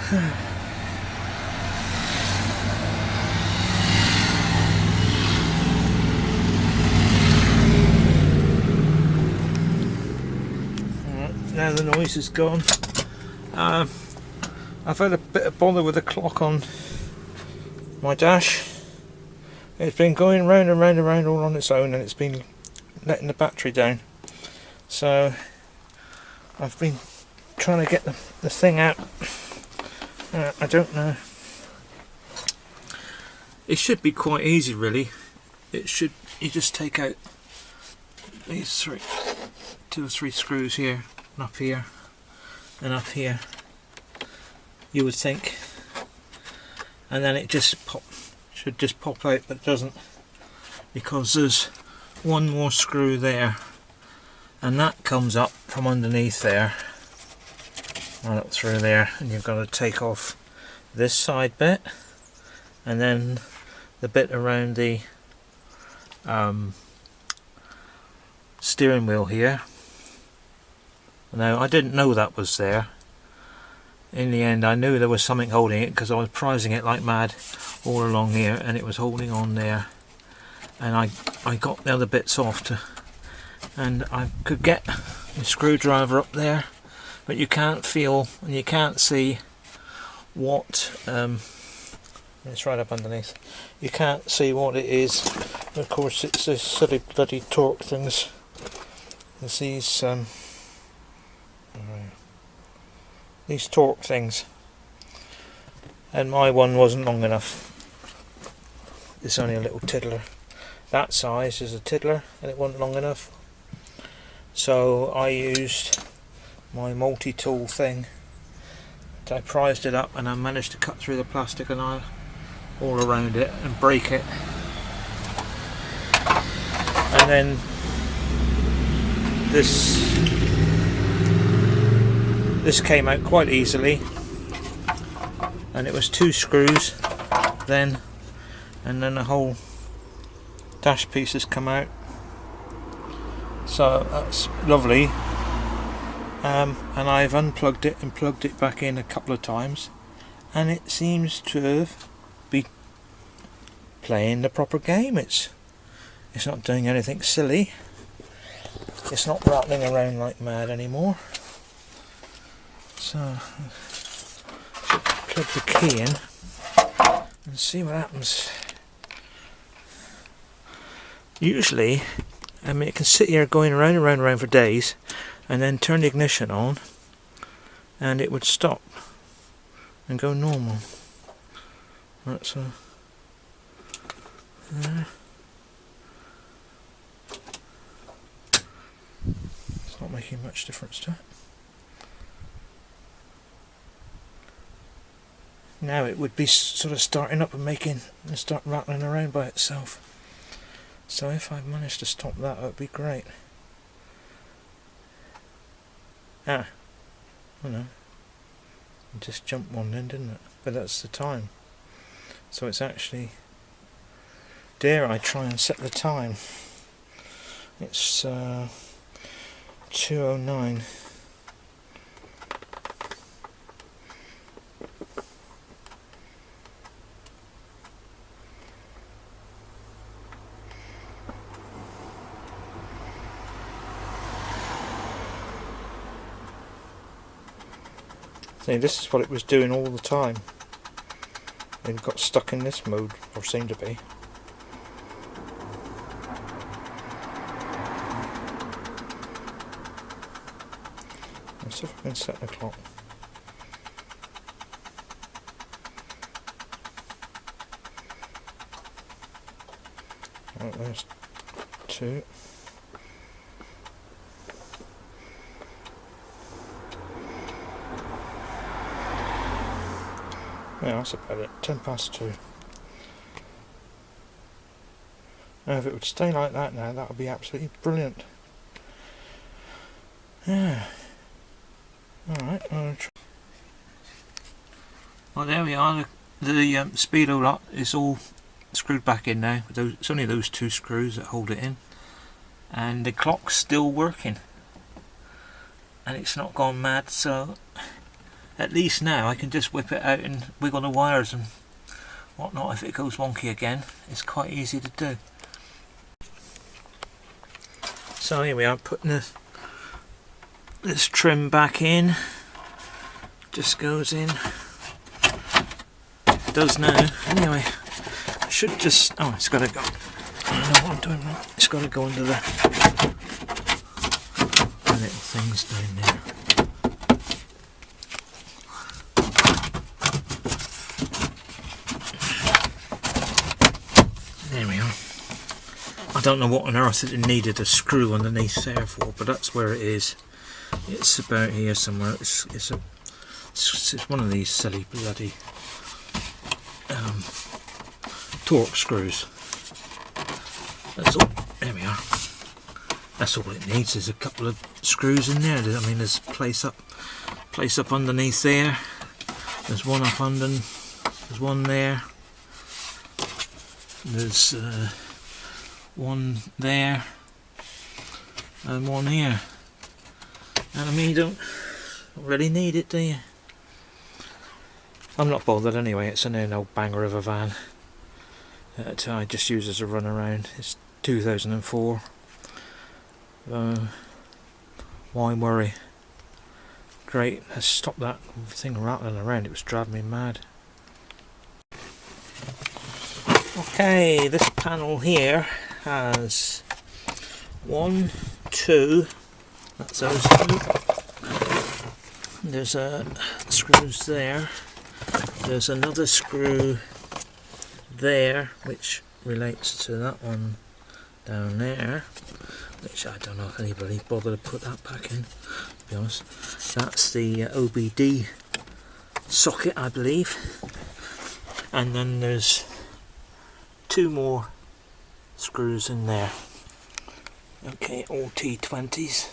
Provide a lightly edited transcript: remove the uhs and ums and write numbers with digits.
Now the noise is gone. I've had a bit of bother with the clock on my dash. It's been going round and round and round all on its own, and it's been letting the battery down. So I've been trying to get the thing out. I don't know. It should be quite easy, really. It should. You just take out these two or three screws here, and up here, and up here. You would think, and then it just should just pop out, but it doesn't, because there's one more screw there, and that comes up from underneath there, right up through there, and you've got to take off this side bit, and then the bit around the steering wheel here. Now, I didn't know that was there. In the end, I knew there was something holding it, because I was prising it like mad all along here, and it was holding on there. And I got the other bits off and I could get the screwdriver up there, but you can't feel and you can't see what. It's right up underneath. You can't see what it is. Of course, it's this silly bloody torque things. There's these torque things, and my one wasn't long enough. It's only a little tiddler. That size is a tiddler, and it wasn't long enough. So I used my multi-tool thing. I prised it up, and I managed to cut through the plastic and all around it and break it. And then this came out quite easily, and it was 2 screws then, and then the whole dash piece has come out, so that's lovely. And I've unplugged it and plugged it back in a couple of times, and it seems to have been playing the proper game. It's not doing anything silly. It's not rattling around like mad anymore. So plug the key in and see what happens. Usually, I mean, it can sit here going around and round and round for days, and then turn the ignition on, and it would stop and go normal. That's it's not making much difference to it. Now it would be sort of starting up and start rattling around by itself. So if I managed to stop that, it would be great. Oh no, it just jumped one then, didn't it? But that's the time. So it's actually, dare I try and set the time? It's 2:09. See, this is what it was doing all the time. It got stuck in this mode, or seemed to be. Let's see if I can set the clock. Right, there's 2. Yeah, that's about it. 2:10. Now, if it would stay like that now, that would be absolutely brilliant. Yeah. Alright, I'll try. Well, there we are. The Speedo lot is all screwed back in now. It's only those 2 screws that hold it in. And the clock's still working. And it's not gone mad, so at least now I can just whip it out and wiggle the wires and whatnot. If it goes wonky again, it's quite easy to do. So here we are, putting this trim back in. Just goes in. It does now. Anyway, I should just... oh, it's got to go. I don't know what I'm doing wrong. It's got to go under the little things down there. There we are. I don't know what on earth it needed a screw underneath there for, but that's where it is. It's about here somewhere. It's one of these silly bloody torque screws. That's all. There we are. That's all it needs, is a couple of screws in there. I mean, there's place up underneath there. There's one up under. There's one there. There's one there and one here. And I mean, you don't really need it, do you? I'm not bothered anyway. It's an old banger of a van that I just use as a run around. It's 2004. Why worry? Great, let's stop that thing rattling around. It was driving me mad. Okay, this panel here has 1, 2. That's those two. There's screws there. There's another screw there which relates to that one down there, which I don't know if anybody bothered to put that back in, to be honest. That's the OBD socket, I believe. And then there's 2 more screws in there. Okay, all T20s.